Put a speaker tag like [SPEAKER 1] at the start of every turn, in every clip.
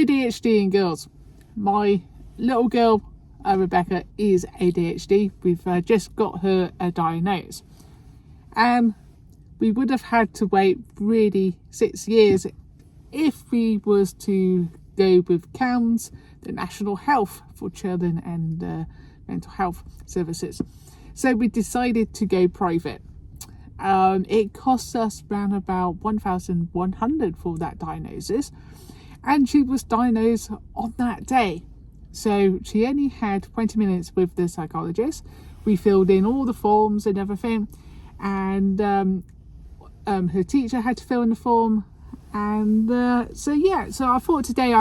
[SPEAKER 1] ADHD in girls. My little girl, Rebecca, is ADHD. We've just got her diagnosed. We would have had to wait really 6 years if we was to go with CAMS, the National Health for Children and Mental Health Services. So we decided to go private. It cost us around about $1,100 for that diagnosis, and she was diagnosed on that day. So she only had 20 minutes with the psychologist. We filled in all the forms and everything, and her teacher had to fill in the form. And so I thought today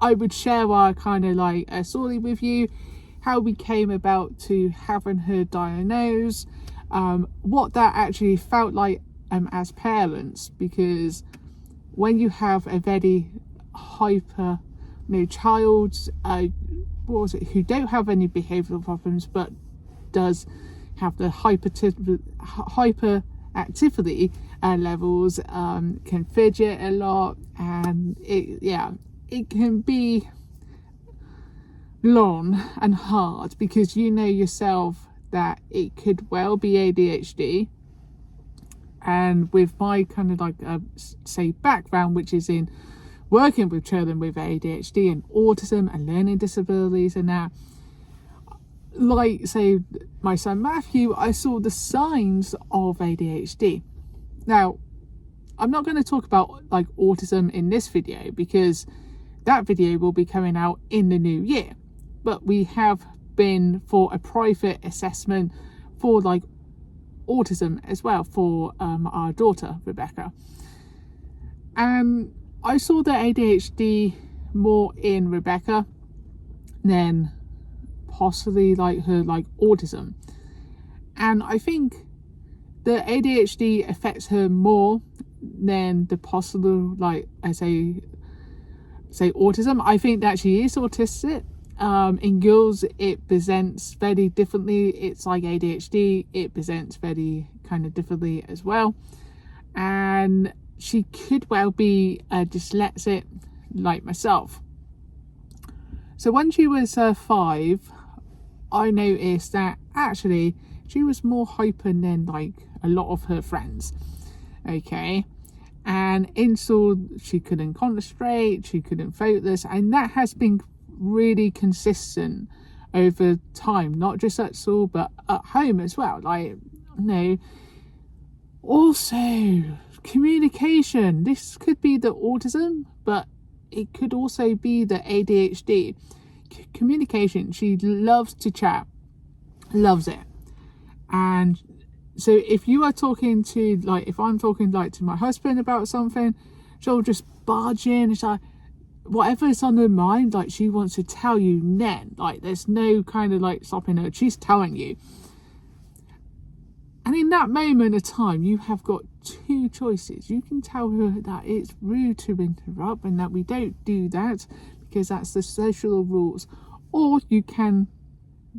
[SPEAKER 1] I would share our kind of like a story with you, how we came about to having her diagnosed, what that actually felt like as parents, because when you have a very hyper child, who don't have any behavioural problems but does have the hyperactivity levels, can fidget a lot, and it can be long and hard, because you know yourself that it could well be ADHD. And with my kind of like background, which is in working with children with ADHD and autism and learning disabilities, and that, like say my son Matthew, I saw the signs of ADHD. Now, I'm not going to talk about like autism in this video, because that video will be coming out in the new year. But we have been for a private assessment for like autism as well for our daughter Rebecca. I saw the ADHD more in Rebecca than possibly like her like autism, and I think the ADHD affects her more than the possible like I say autism. I think that she is autistic. In girls it presents very differently. It's like ADHD, it presents very kind of differently as well, and she could well be dyslexic like myself. So when she was 5, I noticed that actually she was more hyper than like a lot of her friends. Okay, and in school she couldn't concentrate, she couldn't focus, and that has been really consistent over time, not just at school but at home as well. Like, also communication, this could be the autism, but it could also be the ADHD. Communication, she loves to chat, loves it. And so if you are talking to, like, if I'm talking like to my husband about something, she'll just barge in. It's like whatever's on her mind, like she wants to tell you then, like there's no kind of like stopping her, she's telling you. And in that moment of time, you have got 2 choices. You can tell her that it's rude to interrupt and that we don't do that because that's the social rules, or you can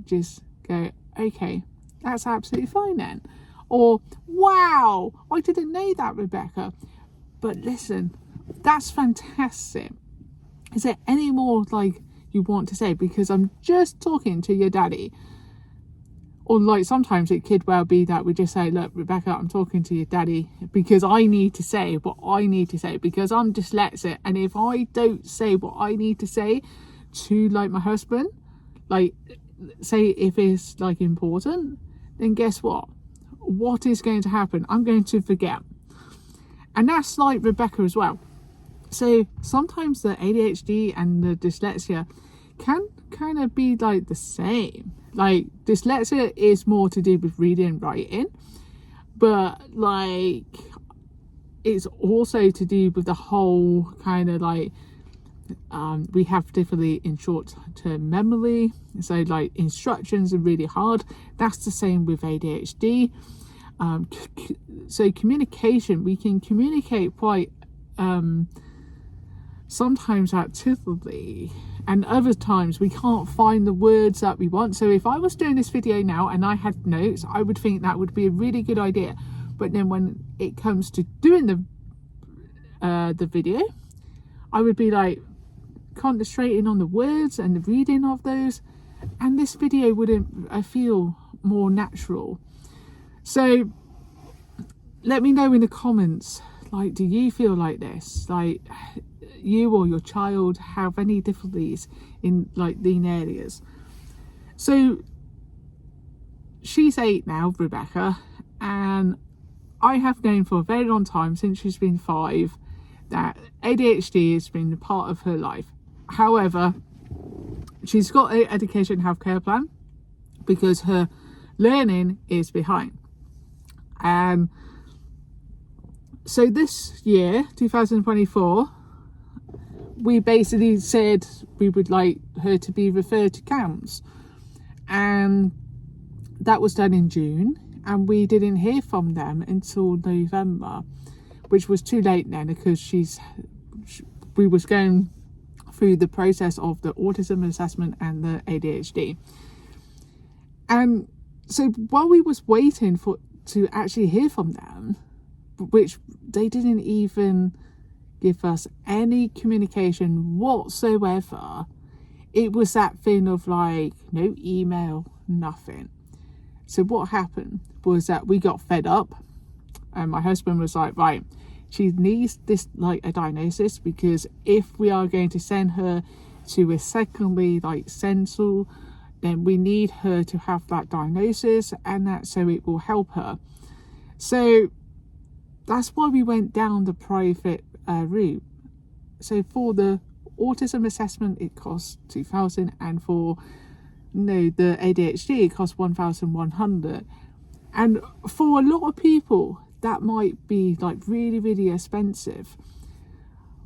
[SPEAKER 1] just go, okay, that's absolutely fine then, or wow, I didn't know that, Rebecca, but listen, that's fantastic. Is there any more like you want to say? Because I'm just talking to your daddy. Or like sometimes it could well be that we just say, look, Rebecca, I'm talking to your daddy because I need to say what I need to say, because I'm dyslexic, and if I don't say what I need to say to like my husband, like say if it's like important, then guess what is going to happen? I'm going to forget. And that's like Rebecca as well. So sometimes the ADHD and the dyslexia can kind of be like the same. Like dyslexia is more to do with reading and writing, but like it's also to do with the whole kind of like we have difficulty in short-term memory, so like instructions are really hard. That's the same with ADHD. So communication, we can communicate quite sometimes articulately, and other times we can't find the words that we want. So if I was doing this video now and I had notes, I would think that would be a really good idea, but then when it comes to doing the video, I would be like concentrating on the words and the reading of those, and this video wouldn't feel more natural. So let me know in the comments, like, do you feel like this? Like, you or your child have any difficulties in like these areas? So she's 8 now, Rebecca, and I have known for a very long time, since she's been 5, that ADHD has been a part of her life. However, she's got an education healthcare plan because her learning is behind. So this year, 2024, we basically said we would like her to be referred to CAMHS, and that was done in June, and we didn't hear from them until November, which was too late then, because we was going through the process of the autism assessment and the ADHD. And so while we was waiting to actually hear from them, which they didn't even give us any communication whatsoever, it was that thing of like, no email, nothing. So what happened was that we got fed up, and my husband was like, right, she needs this, like, a diagnosis, because if we are going to send her to a secondary like centre, then we need her to have that diagnosis, and that so it will help her. So that's why we went down the private route. So for the autism assessment, it costs 2,000, and for the ADHD, it costs 1,100. And for a lot of people, that might be like really, really expensive.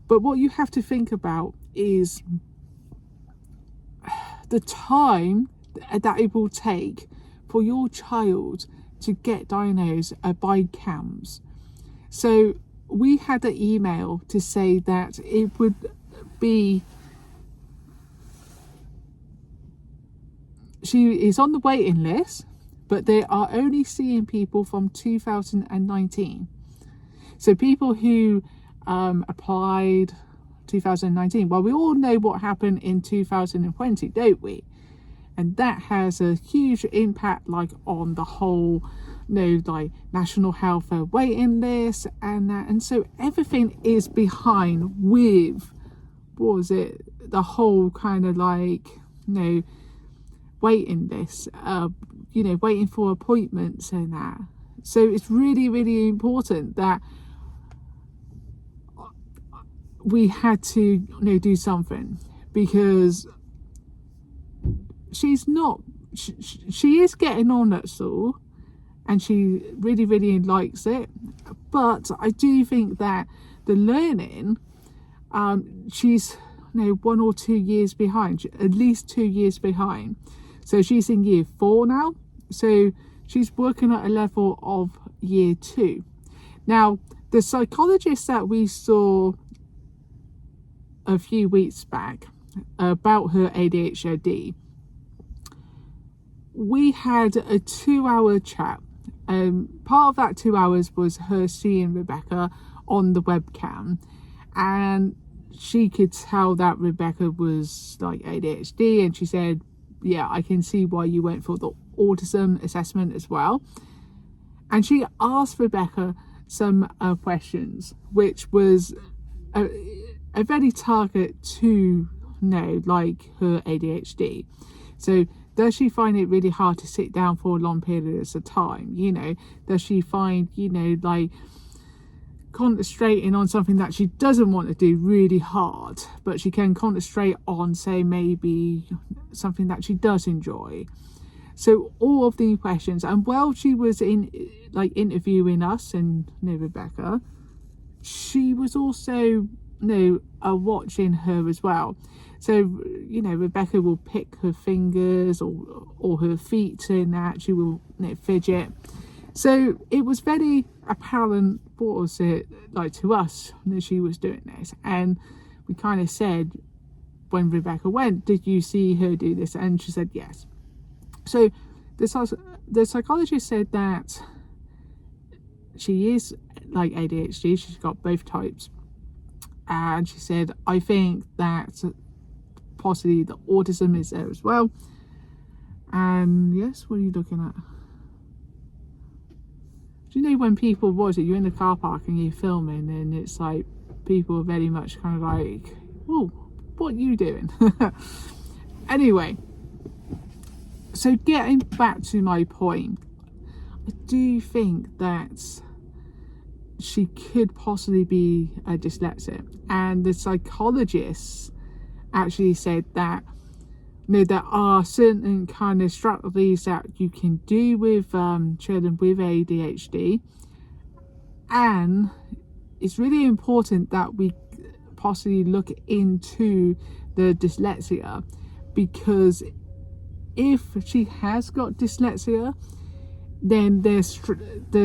[SPEAKER 1] But what you have to think about is the time that it will take for your child to get diagnosed by CAMHS. So we had an email to say that it would be, she is on the waiting list, but they are only seeing people from 2019. So people who applied 2019. Well, we all know what happened in 2020, don't we? And that has a huge impact, like, on the whole, like, national health waiting list and that. And so everything is behind with, what was it, the whole kind of like, waiting list, waiting for appointments and that. So it's really, really important that we had to do something, because she's not, she is getting on at school, and she really, really likes it, but I do think that the learning, she's 1 or 2 years behind, at least 2 years behind. So she's in year 4 now, so she's working at a level of year 2. Now, the psychologist that we saw a few weeks back about her ADHD, we had a 2-hour chat. Part of that 2 hours was her seeing Rebecca on the webcam, and she could tell that Rebecca was like ADHD, and she said, yeah, I can see why you went for the autism assessment as well. And she asked Rebecca some questions, which was a very target to like her ADHD. So does she find it really hard to sit down for long periods of time? Does she find, like, concentrating on something that she doesn't want to do really hard, but she can concentrate on, say, maybe something that she does enjoy? So all of these questions. And while she was interviewing us and Rebecca, she was also watching her as well. So Rebecca will pick her fingers or her feet, and that she will fidget. So it was very apparent, what was it like to us, that she was doing this. And we kind of said, when Rebecca went, did you see her do this? And she said yes. So the psychologist said that she is like ADHD, she's got both types. And she said, I think that possibly the autism is there as well. And yes, what are you looking at? Do you know when people, what is it, you're in the car park and you're filming and it's like people are very much kind of like, whoa, what are you doing? Anyway, so getting back to my point, I do think that she could possibly be a dyslexic, and the psychologists actually said that there are certain kind of strategies that you can do with children with ADHD, and it's really important that we possibly look into the dyslexia, because if she has got dyslexia, then there's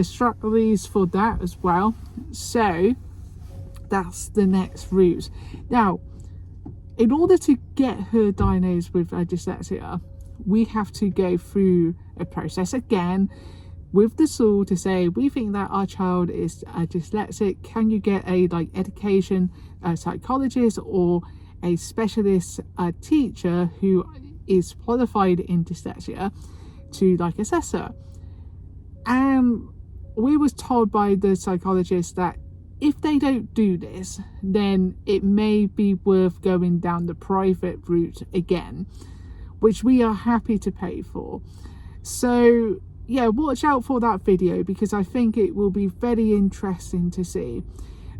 [SPEAKER 1] strategies for that as well. So that's the next route. Now, in order to get her diagnosed with dyslexia, we have to go through a process again with the school to say, we think that our child is dyslexic. Can you get a education psychologist or a specialist teacher who is qualified in dyslexia to assess her? And we was told by the psychologist that if they don't do this, then it may be worth going down the private route again, which we are happy to pay for. So yeah, watch out for that video, because I think it will be very interesting to see.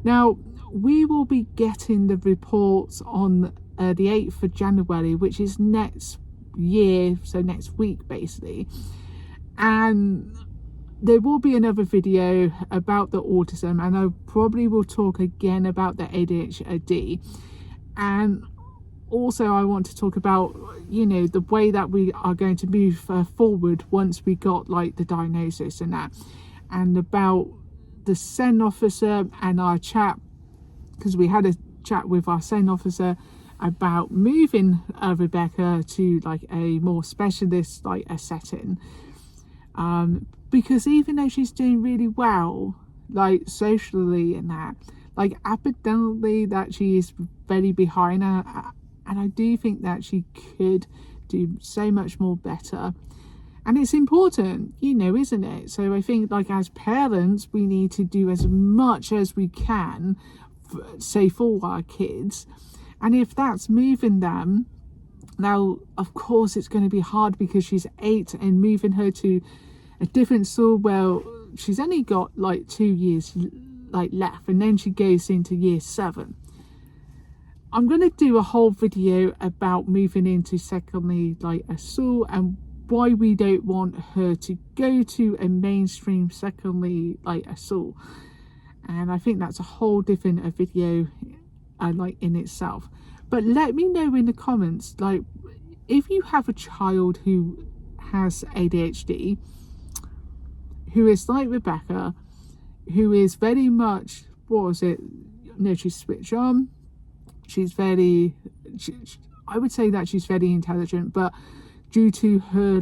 [SPEAKER 1] Now, we will be getting the reports on the 8th of January, which is next year, so next week basically. And there will be another video about the autism, and I probably will talk again about the ADHD. And also I want to talk about, the way that we are going to move forward once we got the diagnosis and that, and about the SEN officer and our chat, because we had a chat with our SEN officer about moving Rebecca to a more specialist a setting. Because even though she's doing really well, socially and that, academically, that she is very behind her, and I do think that she could do so much more better. And it's important, isn't it? So I think as parents, we need to do as much as we can, say, for our kids. And if that's moving them, now of course it's going to be hard because she's 8, and moving her to a different school, well, she's only got 2 years left, and then she goes into year 7. I'm going to do a whole video about moving into secondary a school, and why we don't want her to go to a mainstream secondary a school. And I think that's a whole different video in itself. But let me know in the comments, if you have a child who has ADHD, who is like Rebecca, who is very much, she's switched on, she's very, I would say that she's very intelligent, but due to her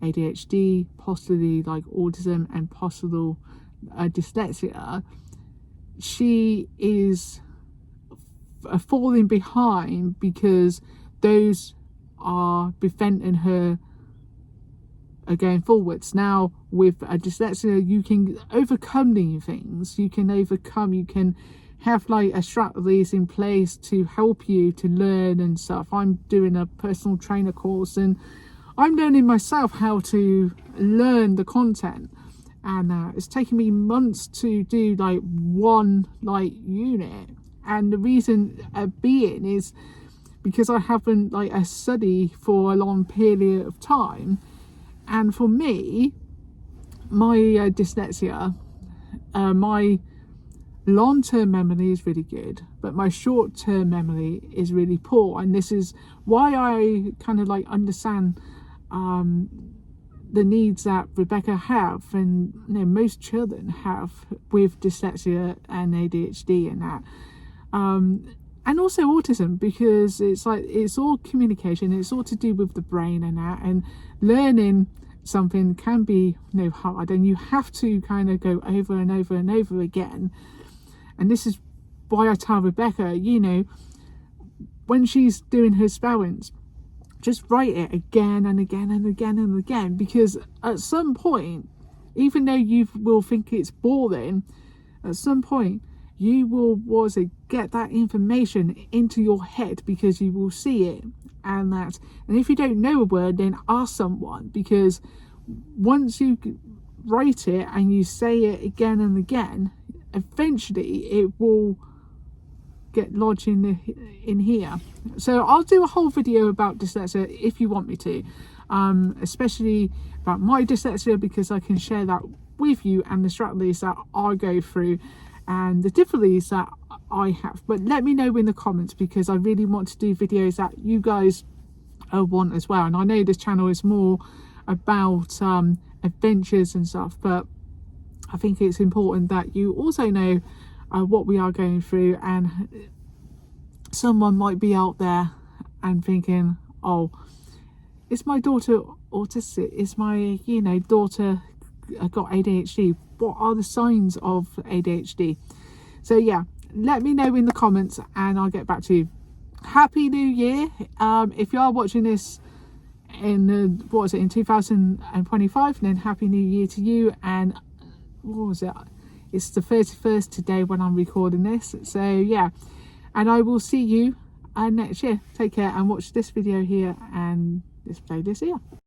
[SPEAKER 1] ADHD, possibly autism and possible dyslexia, she is falling behind, because those are preventing her going forwards. Now with dyslexia, you can overcome these things. You can have a strategies in place to help you to learn and stuff. I'm doing a personal trainer course, and I'm learning myself how to learn the content, and it's taken me months to do one unit. And the reason being is because I haven't studied for a long period of time. And for me, my dyslexia, my long-term memory is really good, but my short-term memory is really poor. And this is why I kind of understand the needs that Rebecca have, and most children have with dyslexia and ADHD and that. And also autism, because it's all communication, it's all to do with the brain and that, and learning something can be hard, and you have to kind of go over and over and over again. And this is why I tell Rebecca, when she's doing her spellings, just write it again and again and again and again, because at some point, even though you will think it's boring, at some point you will get that information into your head, because you will see it. And if you don't know a word, then ask someone, because once you write it and you say it again and again, eventually it will get lodged in here. So I'll do a whole video about dyslexia if you want me to, especially about my dyslexia, because I can share that with you and the strategies that I go through and the difficulties that I have. But let me know in the comments, because I really want to do videos that you guys want as well. And I know this channel is more about adventures and stuff, but I think it's important that you also know what we are going through. And someone might be out there and thinking, oh, is my daughter autistic? Is my daughter got ADHD? What are the signs of ADHD? So yeah, let me know in the comments and I'll get back to you. Happy New Year. If you are watching this in in 2025, then Happy New Year to you. And what was it? It's the 31st today when I'm recording this. So yeah, and I will see you next year. Take care and watch this video here and this playlist here.